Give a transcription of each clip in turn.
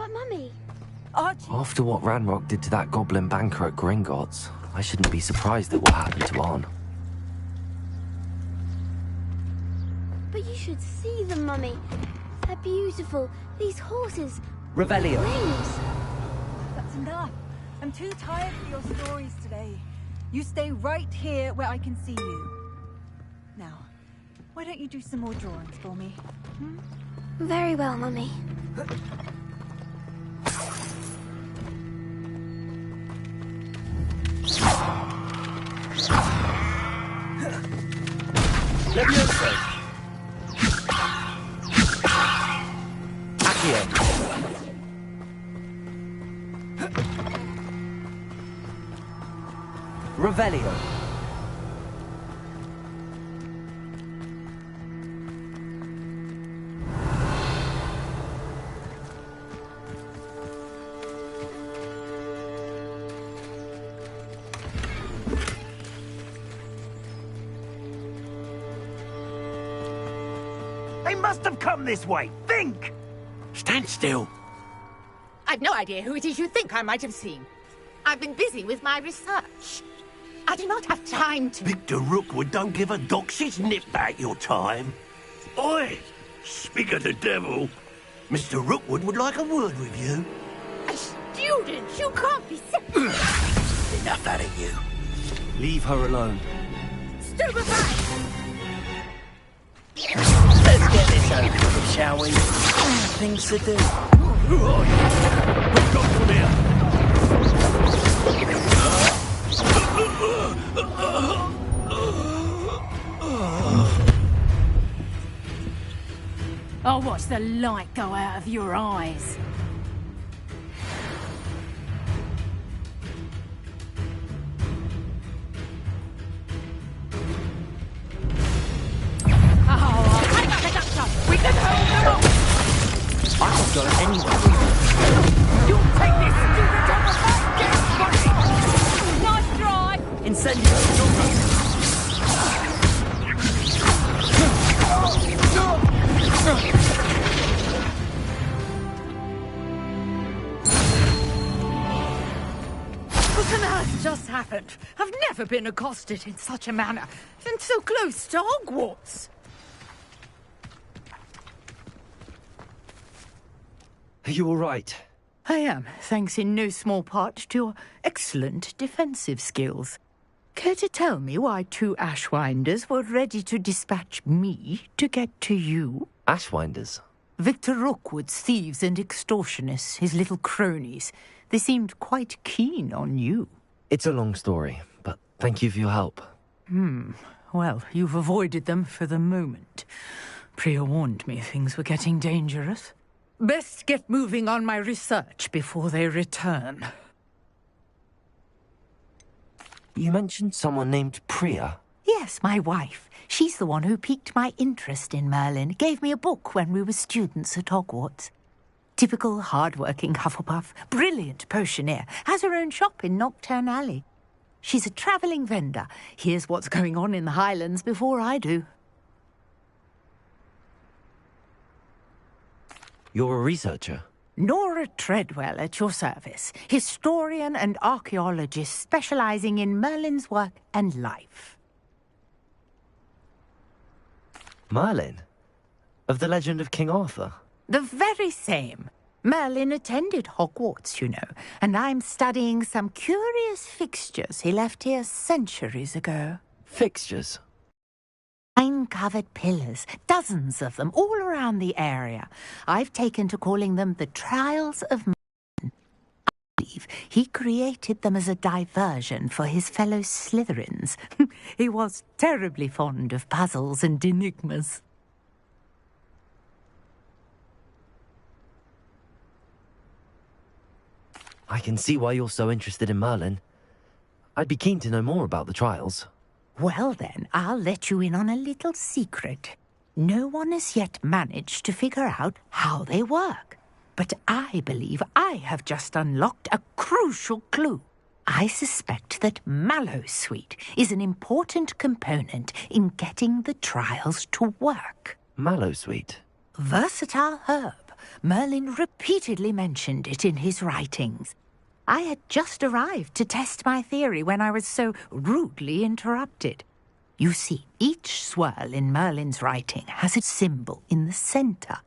But Mummy... Archie... After what Ranrock did to that goblin banker at Gringotts, I shouldn't be surprised at what happened to Arn. But you should see them, Mummy. They're beautiful. These horses... Revelio. Wings. That's enough. I'm too tired for your stories today. You stay right here where I can see you. Now, why don't you do some more drawings for me? Hmm? Very well, Mummy. Levioso. Accio. Revelio. They must have come this way. Think! Stand still. I've no idea who it is you think I might have seen. I've been busy with my research. I do not have time to... Victor Rookwood don't give a doxy's nip back your time. Oi! Speak of the devil. Mr. Rookwood would like a word with you. A student? You can't be serious. Enough out of you. Leave her alone. Stupefied! Let's get this over with, shall we? Things to do. Who are you? We've got from here. I'll watch the light go out of your eyes. We can hold them up! I can go anywhere. You take this stupid on the back! Get Nice try! Incendio. What on earth just happened? I've never been accosted in such a manner, and so close to Hogwarts. Are you all right? I am, thanks in no small part to your excellent defensive skills. Care to tell me why two Ashwinders were ready to dispatch me to get to you? Ashwinders? Victor Rookwood's thieves and extortionists, his little cronies. They seemed quite keen on you. It's a long story, but thank you for your help. Well, you've avoided them for the moment. Priya warned me things were getting dangerous. Best get moving on my research before they return. You mentioned someone named Priya. Yes, my wife. She's the one who piqued my interest in Merlin. Gave me a book when we were students at Hogwarts. Typical hard-working Hufflepuff, brilliant potioneer, has her own shop in Knockturn Alley. She's a travelling vendor. Hears what's going on in the Highlands before I do. You're a researcher? Nora Treadwell at your service, historian and archaeologist specialising in Merlin's work and life. Merlin? Of the legend of King Arthur? The very same. Merlin attended Hogwarts, you know, and I'm studying some curious fixtures he left here centuries ago. Fixtures? Pine-covered pillars, dozens of them, all around the area. I've taken to calling them the Trials of Merlin. I believe he created them as a diversion for his fellow Slytherins. He was terribly fond of puzzles and enigmas. I can see why you're so interested in Merlin. I'd be keen to know more about the trials. Well then, I'll let you in on a little secret. No one has yet managed to figure out how they work. But I believe I have just unlocked a crucial clue. I suspect that Mallowsweet is an important component in getting the trials to work. Mallowsweet? Versatile herb, Merlin repeatedly mentioned it in his writings. I had just arrived to test my theory when I was so rudely interrupted. You see, each swirl in Merlin's writing has a symbol in the center.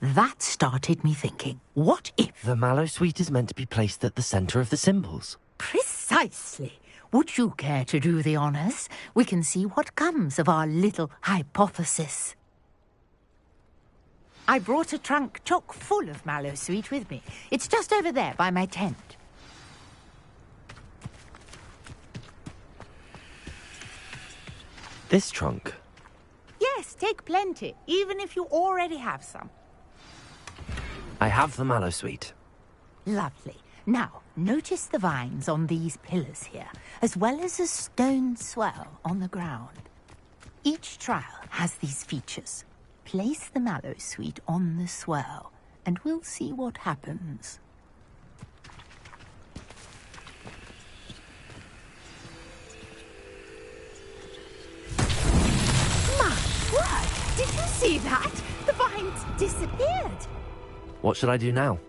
That started me thinking, what if... The mallow sweet is meant to be placed at the center of the symbols. Precisely. Would you care to do the honors? We can see what comes of our little hypothesis. I brought a trunk chock full of mallow sweet with me. It's just over there by my tent. This trunk? Yes, take plenty, even if you already have some. I have the mallow sweet. Lovely. Now, notice the vines on these pillars here, as well as a stone swell on the ground. Each trial has these features. Place the mallow sweet on the swell, and we'll see what happens. My word! Did you see that? The vines disappeared. What should I do now?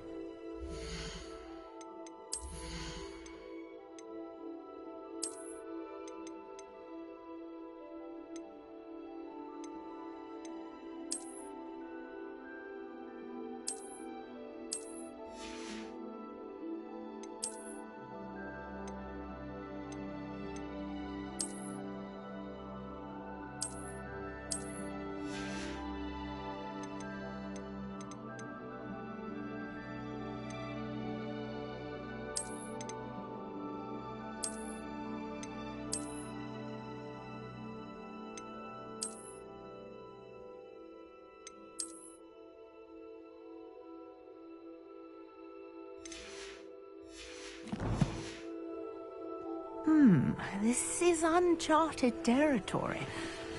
This is uncharted territory.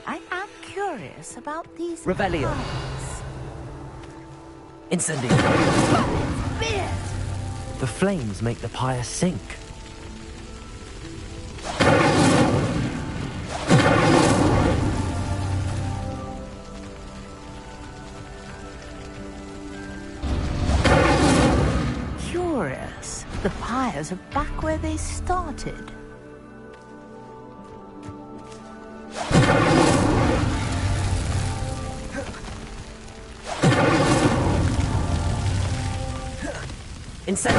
I am curious about these... Revelio. vines. Incendio. Beard! The flames make the pyre sink. Curious. The pyres are back where they started. Incendio.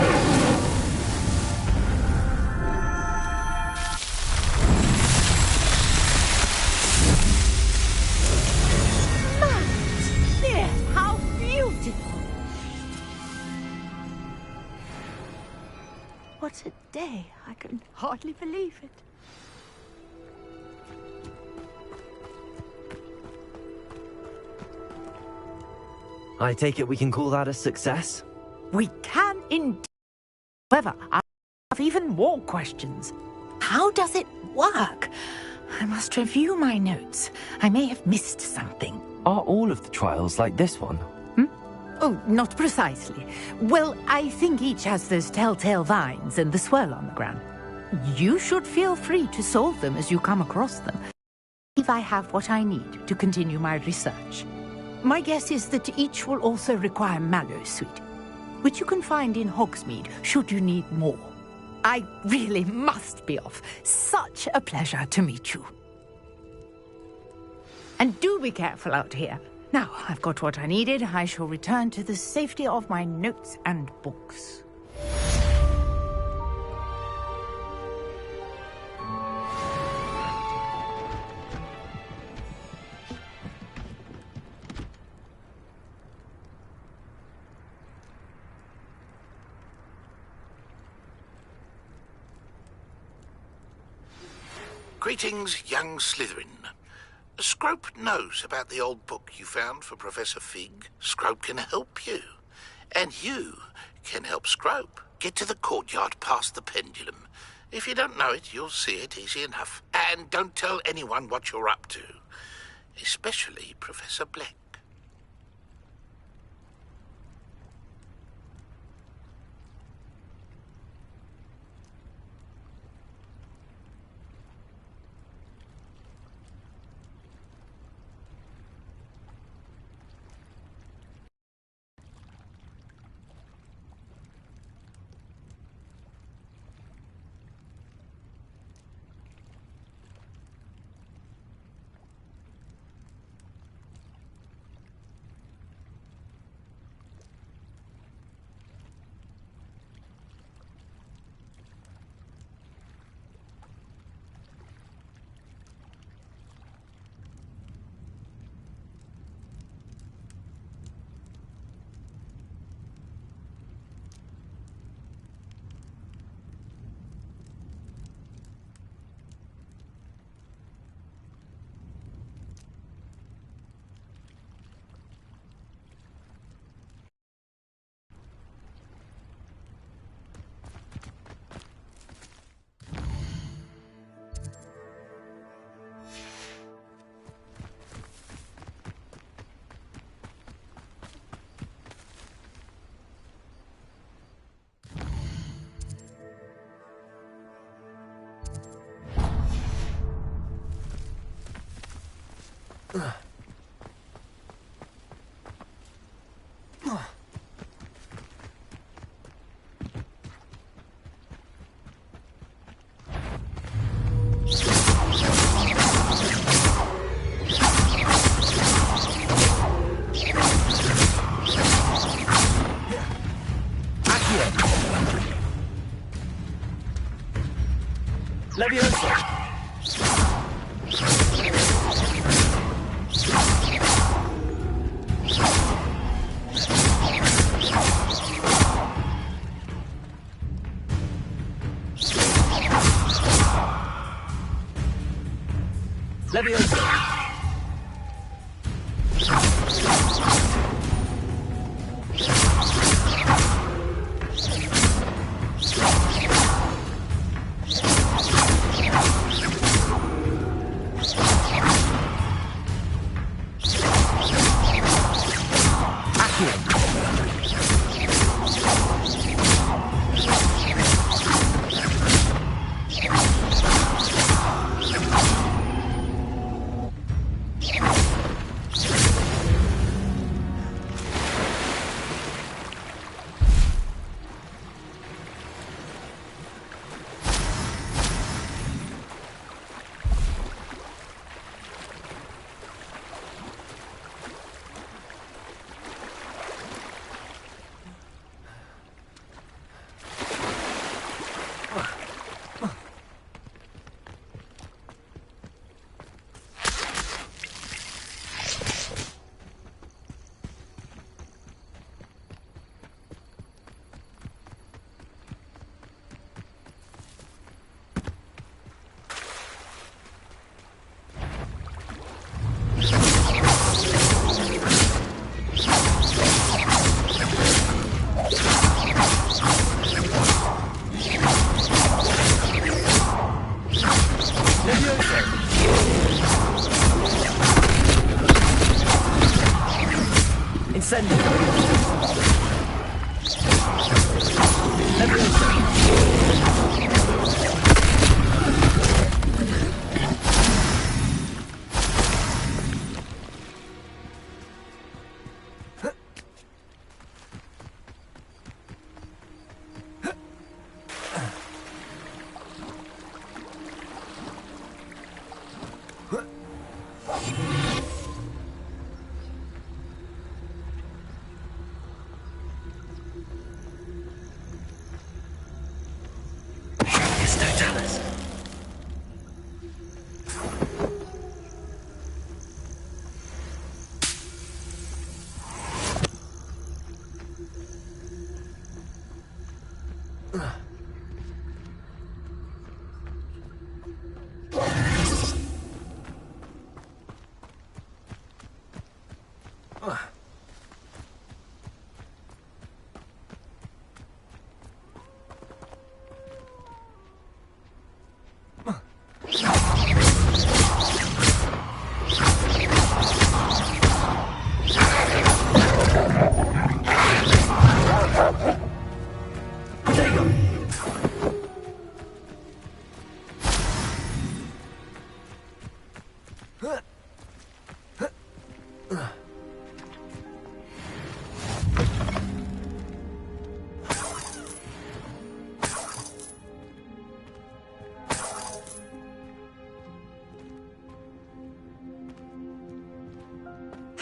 There, how beautiful! What a day. I can hardly believe it. I take it we can call that a success? We can indeed. However, I have even more questions. How does it work? I must review my notes. I may have missed something. Are all of the trials like this one? Oh, not precisely. Well, I think each has those telltale vines and the swirl on the ground. You should feel free to solve them as you come across them. If I have what I need to continue my research. My guess is that each will also require mallow sweet, which you can find in Hogsmeade should you need more. I really must be off. Such a pleasure to meet you. And do be careful out here. Now, I've got what I needed. I shall return to the safety of my notes and books. Greetings, young Slytherin. Scrope knows about the old book you found for Professor Fig. Scrope can help you. And you can help Scrope. Get to the courtyard past the pendulum. If you don't know it, you'll see it easy enough. And don't tell anyone what you're up to. Especially Professor Black.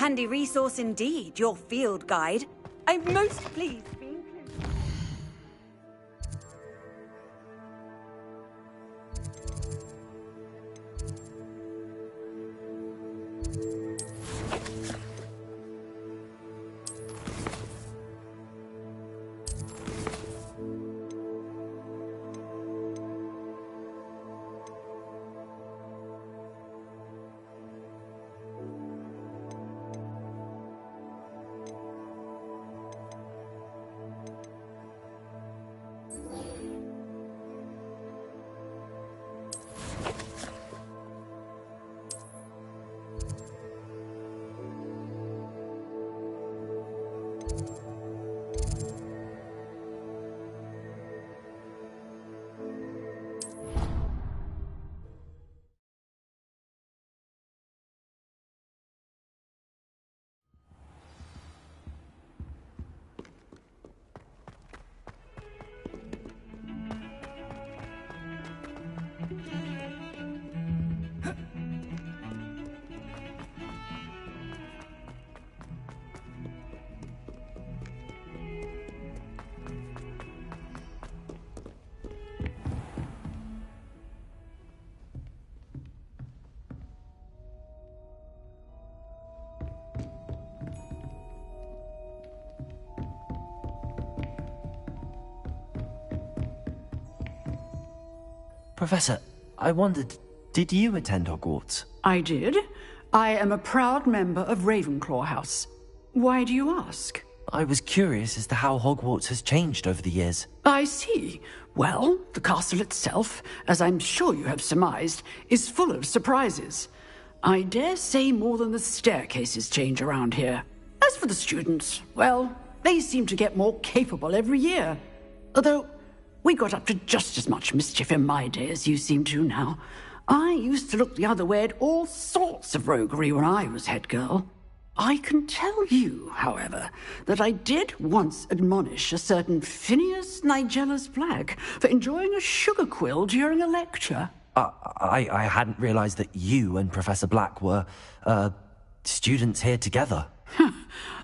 Handy resource indeed, your field guide. I'm most pleased to be included. Professor, I wondered, did you attend Hogwarts? I did. I am a proud member of Ravenclaw House. Why do you ask? I was curious as to how Hogwarts has changed over the years. I see. Well, the castle itself, as I'm sure you have surmised, is full of surprises. I dare say more than the staircases change around here. As for the students, well, they seem to get more capable every year. Although, we got up to just as much mischief in my day as you seem to now. I used to look the other way at all sorts of roguery when I was head girl. I can tell you, however, that I did once admonish a certain Phineas Nigellus Black for enjoying a sugar quill during a lecture. I hadn't realized that you and Professor Black were, students here together.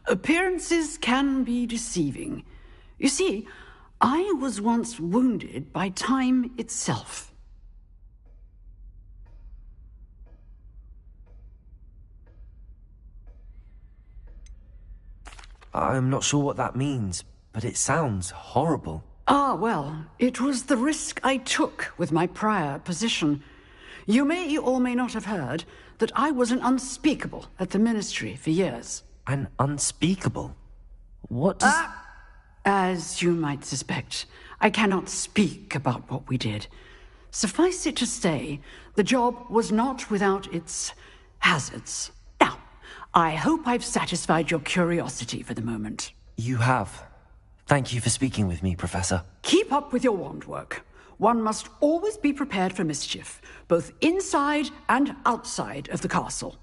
Appearances can be deceiving. You see, I was once wounded by time itself. I'm not sure what that means, but it sounds horrible. Ah, well, it was the risk I took with my prior position. You may or may not have heard that I was an unspeakable at the Ministry for years. An unspeakable? What does... As you might suspect, I cannot speak about what we did. Suffice it to say, the job was not without its hazards. Now, I hope I've satisfied your curiosity for the moment. You have. Thank you for speaking with me, Professor. Keep up with your wand work. One must always be prepared for mischief, both inside and outside of the castle.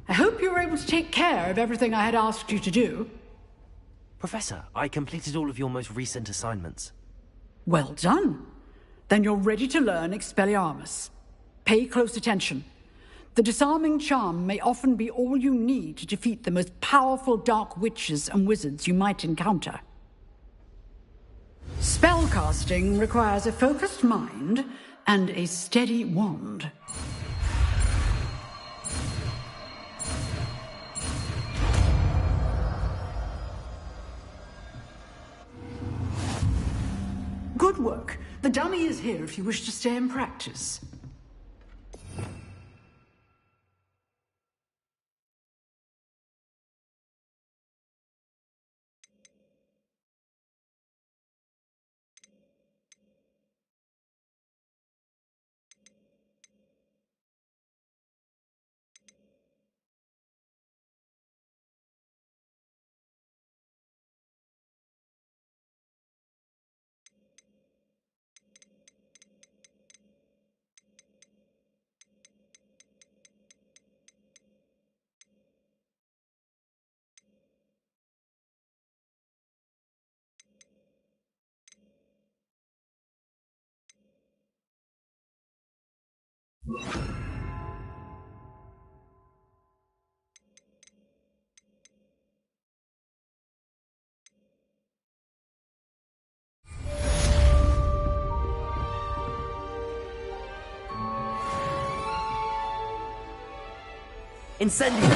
I hope you were able to take care of everything I had asked you to do. Professor, I completed all of your most recent assignments. Well done. Then you're ready to learn Expelliarmus. Pay close attention. The disarming charm may often be all you need to defeat the most powerful dark witches and wizards you might encounter. Spellcasting requires a focused mind and a steady wand. Good work. The dummy is here if you wish to stay and practice. Incendio!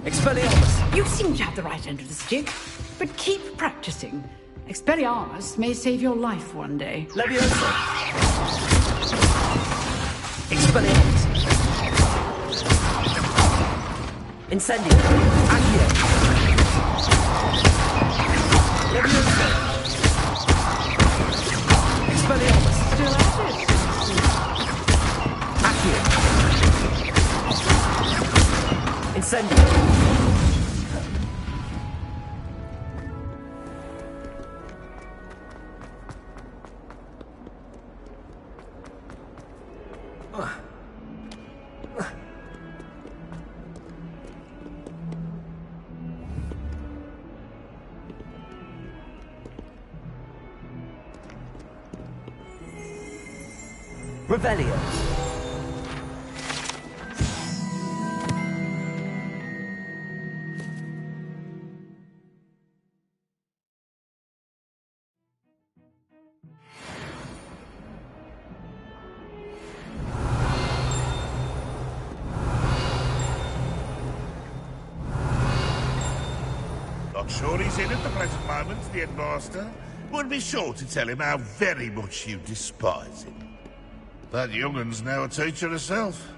Expelliarmus! You seem to have the right end of the stick, but keep practicing, Expelliarmus may save your life one day. Leviosa! Expelliarmus! Incendio! Accio! Leviosa! Expelliarmus! Still at it. Accio! Incendio! Revelio. Not sure he's in at the present moment, the headmaster. Would be sure to tell him how very much you despise him. That young'un's now a teacher herself.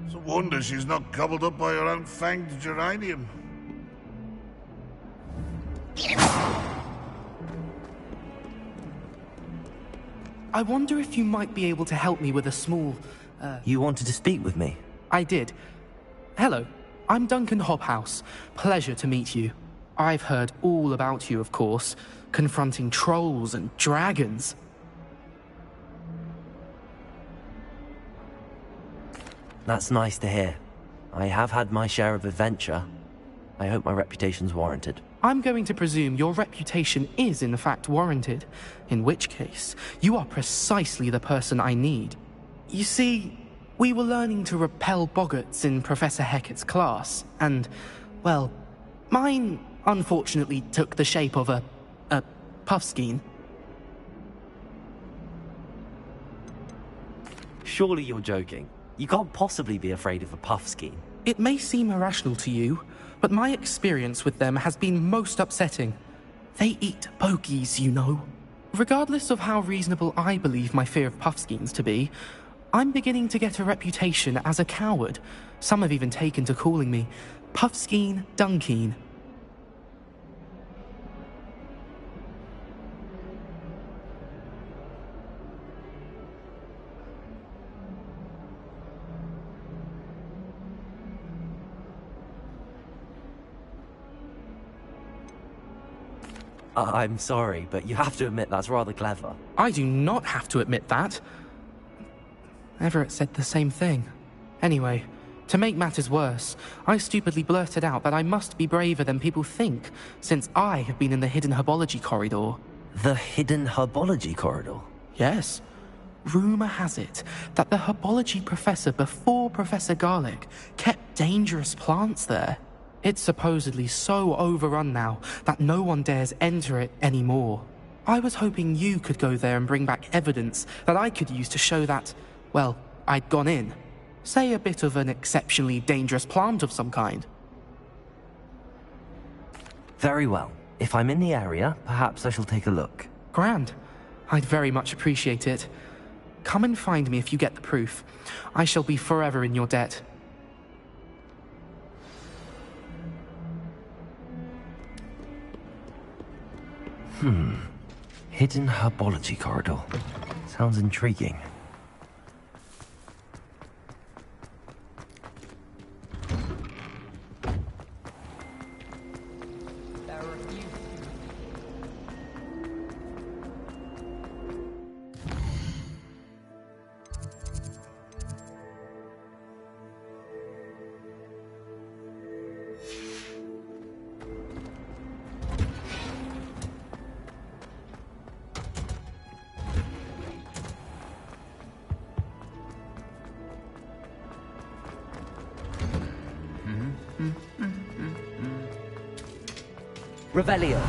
It's a wonder she's not gobbled up by her own fanged geranium. I wonder if you might be able to help me with a small, You wanted to speak with me? I did. Hello, I'm Duncan Hobhouse. Pleasure to meet you. I've heard all about you, of course, confronting trolls and dragons. That's nice to hear. I have had my share of adventure. I hope my reputation's warranted. I'm going to presume your reputation is in fact warranted, in which case, you are precisely the person I need. You see, we were learning to repel boggarts in Professor Hecat's class, and, well, mine unfortunately took the shape of a puffskein. Surely you're joking. You can't possibly be afraid of a puffskein. It may seem irrational to you, but my experience with them has been most upsetting. They eat bogies, you know. Regardless of how reasonable I believe my fear of puffskeins to be, I'm beginning to get a reputation as a coward. Some have even taken to calling me Puffskeen Dunkeen. I'm sorry, but you have to admit that's rather clever. I do not have to admit that. Everett said the same thing. Anyway, to make matters worse, I stupidly blurted out that I must be braver than people think, since I have been in the hidden herbology corridor. The hidden herbology corridor? Yes. Rumour has it that the herbology professor before Professor Garlic kept dangerous plants there. It's supposedly so overrun now that no one dares enter it anymore. I was hoping you could go there and bring back evidence that I could use to show that, well, I'd gone in. Say a bit of an exceptionally dangerous plant of some kind. Very well. If I'm in the area, perhaps I shall take a look. Grand. I'd very much appreciate it. Come and find me if you get the proof. I shall be forever in your debt. Hidden herbology corridor. Sounds intriguing. Revelio.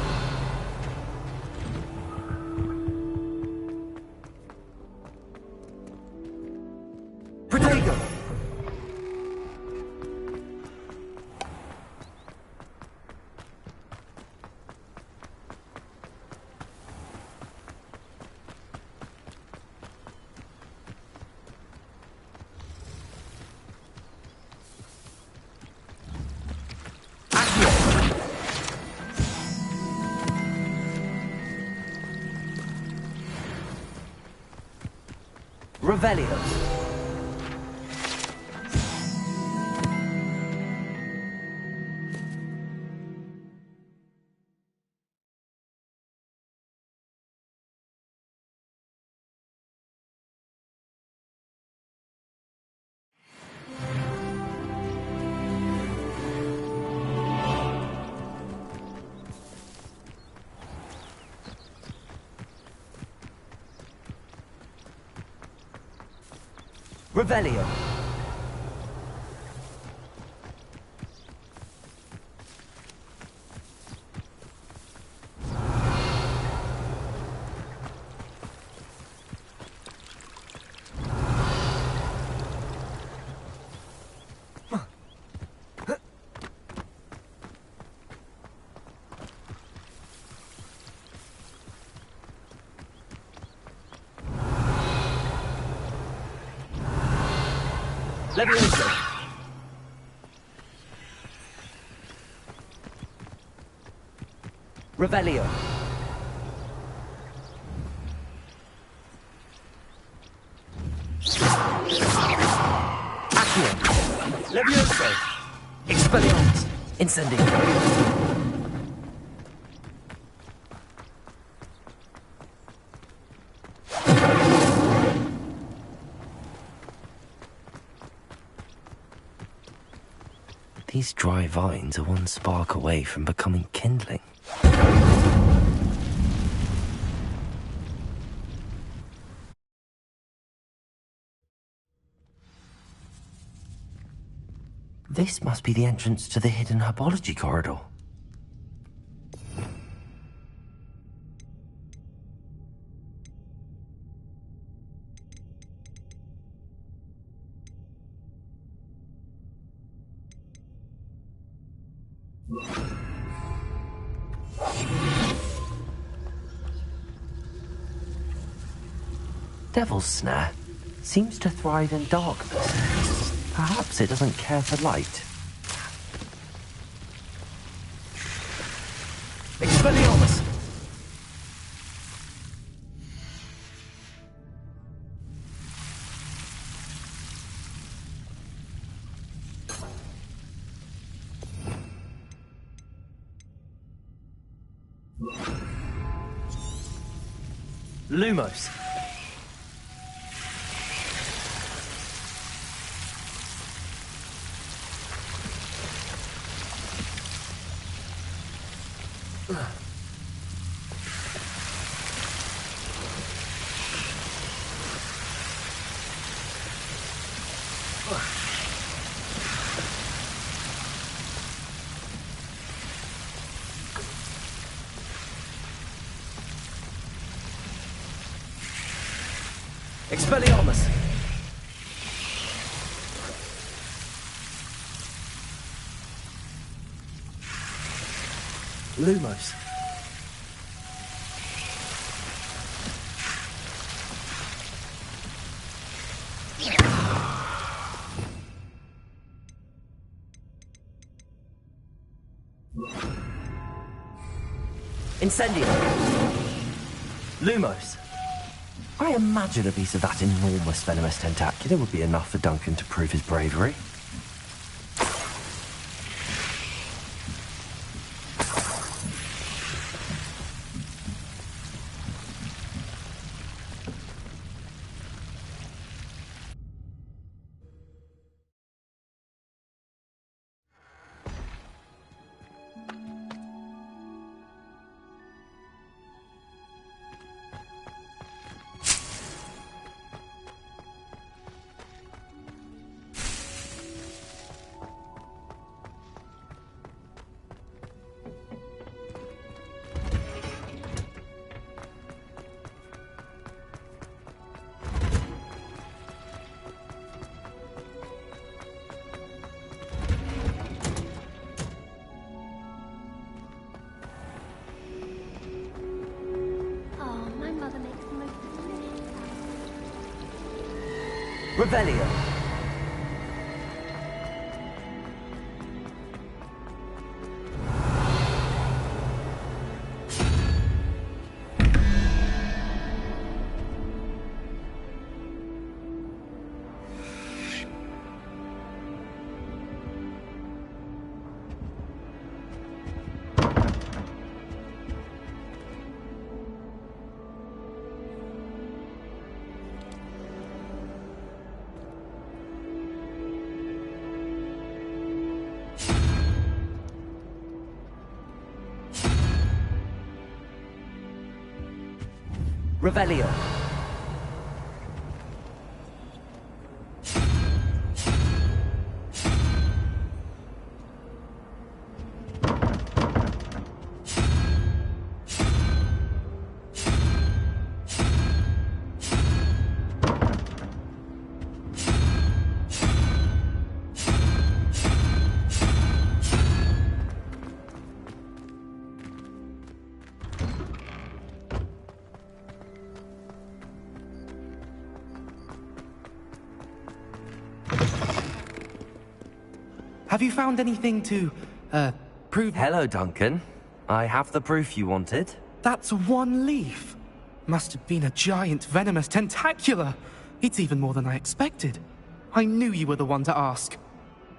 Protego. Revelio. Revelio. Levioso. Revelio. Accio. Levioso. Expelliarmus. Incendio. These dry vines are one spark away from becoming kindling. This must be the entrance to the hidden herbology corridor. Devil's Snare seems to thrive in darkness. Perhaps it doesn't care for light. Expelliarmus! Lumos. Expelliarmus! Lumos. Incendio. Lumos. I imagine a piece of that enormous venomous tentacula would be enough for Duncan to prove his bravery. Revelio. Revelio. Have you found anything to, prove... Hello, Duncan. I have the proof you wanted. That's one leaf. Must have been a giant venomous tentacula. It's even more than I expected. I knew you were the one to ask.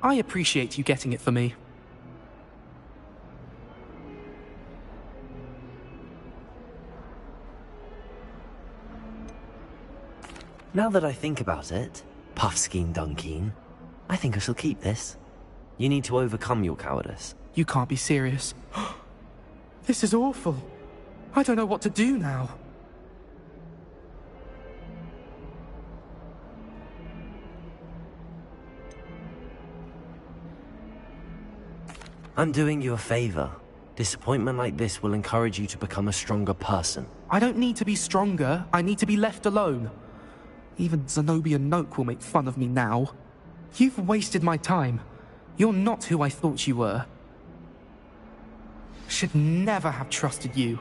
I appreciate you getting it for me. Now that I think about it, Puffskein Dunkeen, I think I shall keep this. You need to overcome your cowardice. You can't be serious. This is awful. I don't know what to do now. I'm doing you a favor. Disappointment like this will encourage you to become a stronger person. I don't need to be stronger. I need to be left alone. Even Zenobia Noak will make fun of me now. You've wasted my time. You're not who I thought you were. Should never have trusted you.